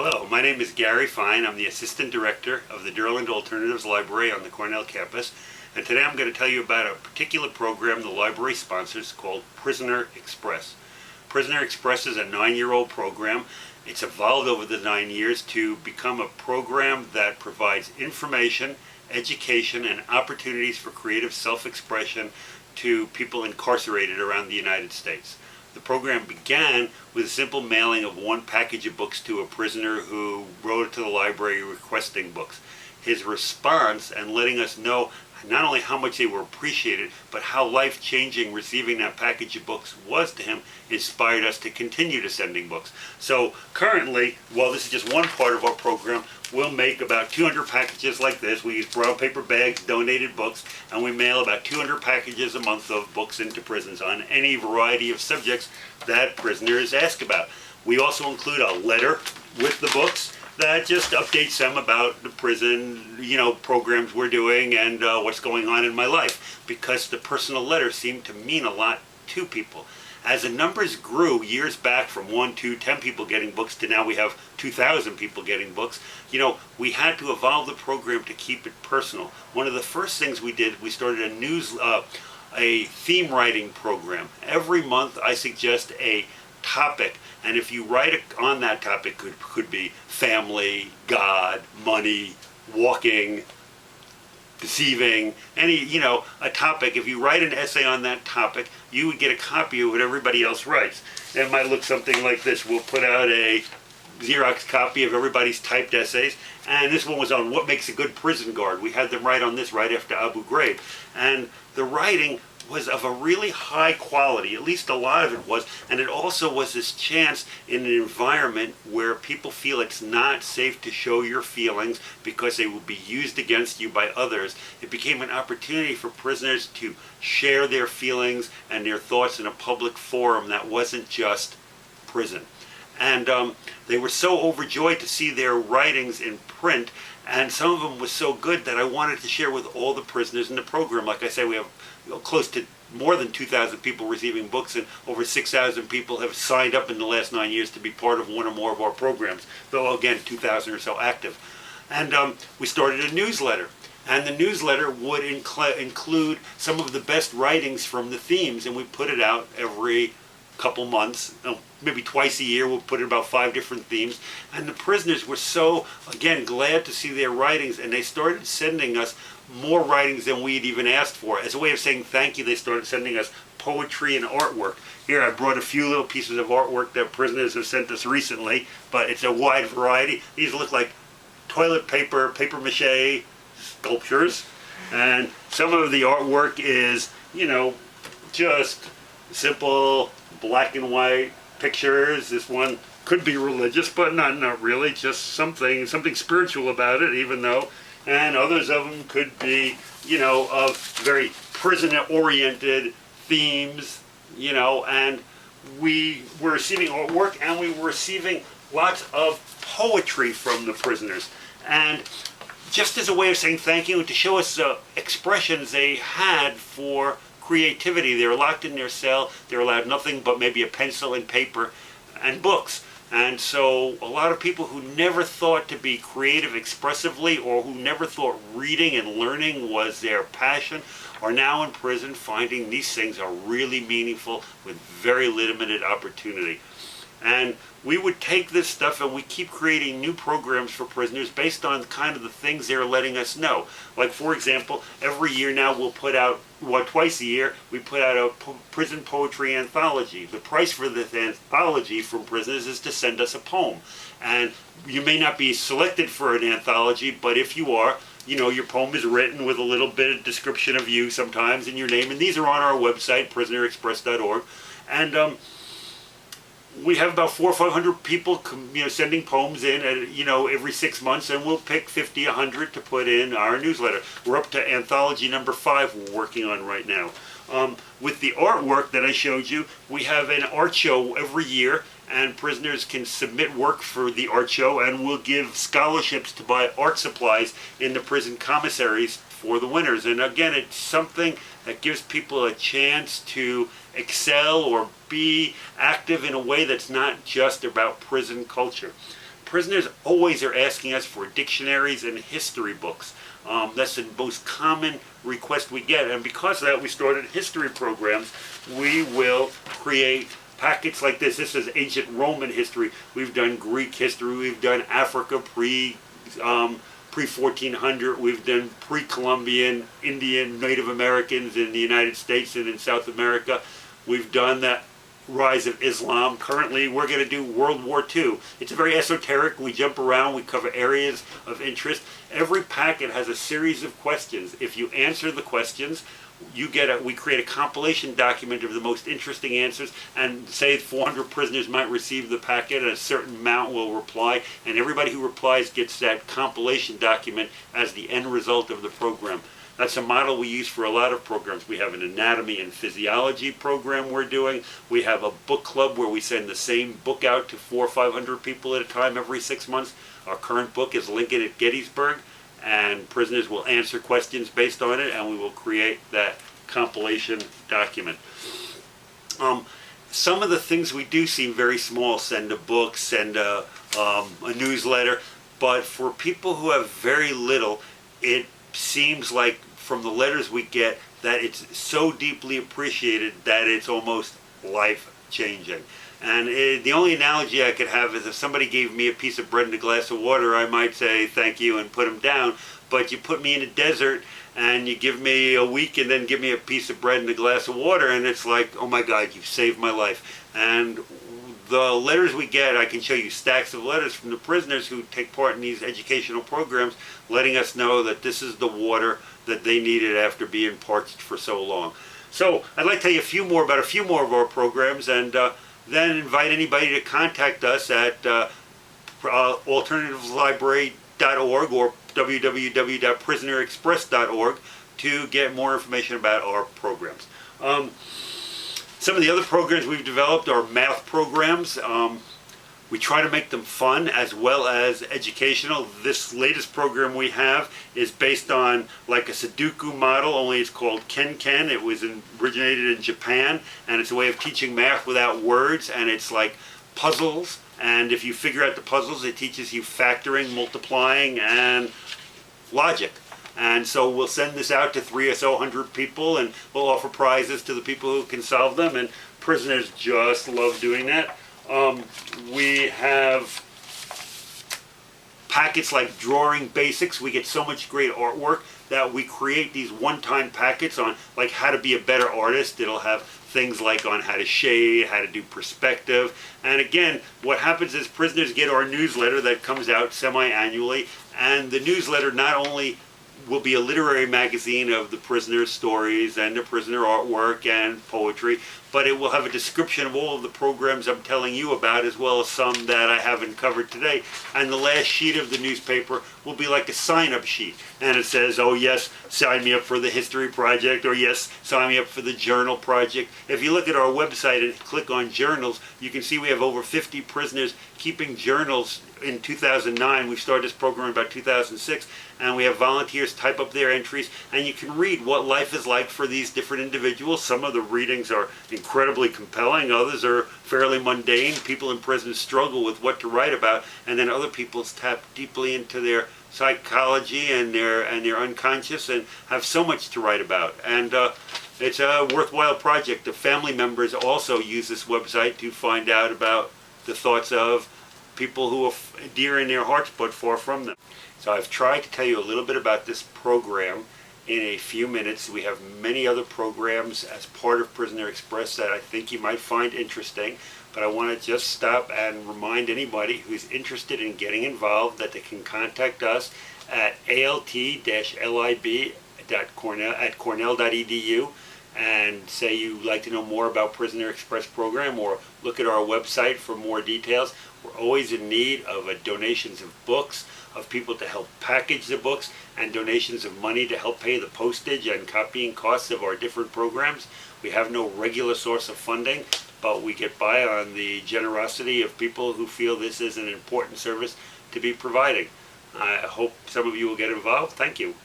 Hello, my name is Gary Fine. I'm the Assistant Director of the Durland Alternatives Library on the Cornell campus. And today I'm going to tell you about a particular program the library sponsors called Prisoner Express. Prisoner Express is a 9-year-old program. It's evolved over the 9 years to become a program that provides information, education, and opportunities for creative self-expression to people incarcerated around the United States. The program began with a simple mailing of one package of books to a prisoner who wrote to the library requesting books. His response and letting us know not only how much they were appreciated, but how life-changing receiving that package of books was to him inspired us to continue to sending books. So currently, while this is just one part of our program, we'll make about 200 packages like this. We use brown paper bags, donated books, and we mail about 200 packages a month of books into prisons on any variety of subjects that prisoners ask about. We also include a letter with the books that just updates them about the prison, programs we're doing and what's going on in my life, because the personal letters seem to mean a lot to people. As the numbers grew years back from 1 to 10 people getting books to now we have 2,000 people getting books, we had to evolve the program to keep it personal. One of the first things we did, we started a theme writing program. Every month I suggest a topic, and if you write on that topic, could be family, God, money, walking, deceiving, a topic. If you write an essay on that topic, you would get a copy of what everybody else writes. It might look something like this. We'll put out a Xerox copy of everybody's typed essays, and this one was on what makes a good prison guard. We had them write on this right after Abu Ghraib, and the writing was of a really high quality, at least a lot of it was, and it also was this chance in an environment where people feel it's not safe to show your feelings because they will be used against you by others. It became an opportunity for prisoners to share their feelings and their thoughts in a public forum that wasn't just prison. And they were so overjoyed to see their writings in print, and some of them was so good that I wanted to share with all the prisoners in the program. Like I say, we have close to more than 2,000 people receiving books, and over 6,000 people have signed up in the last 9 years to be part of one or more of our programs, though again 2,000 or so active. And we started a newsletter, and the newsletter would include some of the best writings from the themes, and we put it out every couple months, maybe twice a year. We'll put in about 5 different themes, and the prisoners were so, again, glad to see their writings, and they started sending us more writings than we'd even asked for. As a way of saying thank you, they started sending us poetry and artwork. Here I brought a few little pieces of artwork that prisoners have sent us recently, but it's a wide variety. These look like toilet paper, paper mache sculptures, and some of the artwork is, just simple black and white pictures. This one could be religious, but not really, just something spiritual about it, even though. And others of them could be, of very prison-oriented themes, and we were receiving artwork, and we were receiving lots of poetry from the prisoners. And just as a way of saying thank you and to show us the expressions they had for creativity. They were locked in their cell. They were allowed nothing but maybe a pencil and paper and books. And so a lot of people who never thought to be creative expressively, or who never thought reading and learning was their passion, are now in prison finding these things are really meaningful with very limited opportunity. And we would take this stuff and we keep creating new programs for prisoners based on kind of the things they're letting us know. Like, for example, every year now we'll put out, twice a year, we put out a prison poetry anthology. The price for this anthology from prisoners is to send us a poem. And you may not be selected for an anthology, but if you are, your poem is written with a little bit of description of you sometimes and your name. And these are on our website, prisonerexpress.org. And we have about 400 or 500 people, sending poems in, every 6 months, and we'll pick 50, 100 to put in our newsletter. We're up to anthology number 5 we're working on right now. With the artwork that I showed you, we have an art show every year, and prisoners can submit work for the art show, and we'll give scholarships to buy art supplies in the prison commissaries for the winners. And again, it's something that gives people a chance to excel or be active in a way that's not just about prison culture. prisoners always are asking us for dictionaries and history books. That's the most common request we get, and because of that we started history programs. We will create packets like this. This is ancient Roman history. We've done Greek history. We've done Africa pre-1400. We've done pre-Columbian, Indian, Native Americans in the United States and in South America. We've done that rise of Islam. Currently we're going to do World War II. It's very esoteric. We jump around. We cover areas of interest. Every packet has a series of questions. If you answer the questions, we create a compilation document of the most interesting answers, and say 400 prisoners might receive the packet, and a certain amount will reply, and everybody who replies gets that compilation document as the end result of the program. That's a model we use for a lot of programs. We have an anatomy and physiology program we're doing. We have a book club where we send the same book out to 400 or 500 people at a time every 6 months. Our current book is Lincoln at Gettysburg, and prisoners will answer questions based on it, and we will create that compilation document. Some of the things we do seem very small. Send a book, send a newsletter, but for people who have very little, it seems like from the letters we get that it's so deeply appreciated that it's almost life-changing. And the only analogy I could have is if somebody gave me a piece of bread and a glass of water, I might say thank you and put them down. But you put me in a desert and you give me a week and then give me a piece of bread and a glass of water, and it's like, oh my God, you've saved my life. And the letters we get, I can show you stacks of letters from the prisoners who take part in these educational programs, letting us know that this is the water that they needed after being parched for so long. So I'd like to tell you about a few more of our programs, and then invite anybody to contact us at alternativelibrary.org or www.prisonerexpress.org to get more information about our programs. Some of the other programs we've developed are math programs. We try to make them fun as well as educational. This latest program we have is based on like a Sudoku model, only it's called Ken-Ken. It was originated in Japan, and it's a way of teaching math without words, and it's like puzzles. And if you figure out the puzzles, it teaches you factoring, multiplying, and logic. And so we'll send this out to 300 people, and we'll offer prizes to the people who can solve them, and prisoners just love doing that. We have packets like Drawing Basics. We get so much great artwork that we create these one-time packets on like how to be a better artist. It'll have things like on how to shade, how to do perspective. And again, what happens is prisoners get our newsletter that comes out semi-annually, and the newsletter not only will be a literary magazine of the prisoner stories and the prisoner artwork and poetry, but it will have a description of all of the programs I'm telling you about, as well as some that I haven't covered today. And the last sheet of the newspaper will be like a sign-up sheet, and it says, oh yes, sign me up for the history project, or yes, sign me up for the journal project. If you look at our website and click on journals, you can see we have over 50 prisoners keeping journals. In 2009, we started this program in about 2006, and we have volunteers type up their entries, and you can read what life is like for these different individuals. Some of the readings are incredibly compelling, others are fairly mundane. People in prison struggle with what to write about, and then other people tap deeply into their psychology and their unconscious and have so much to write about. And it's a worthwhile project. The family members also use this website to find out about the thoughts of people who are dear in their hearts but far from them. So I've tried to tell you a little bit about this program in a few minutes. We have many other programs as part of Prisoner Express that I think you might find interesting, but I want to just stop and remind anybody who's interested in getting involved that they can contact us at alt-lib@cornell.edu and say you'd like to know more about Prisoner Express program, or look at our website for more details. We're always in need of donations of books, of people to help package the books, and donations of money to help pay the postage and copying costs of our different programs. We have no regular source of funding, but we get by on the generosity of people who feel this is an important service to be providing. I hope some of you will get involved. Thank you.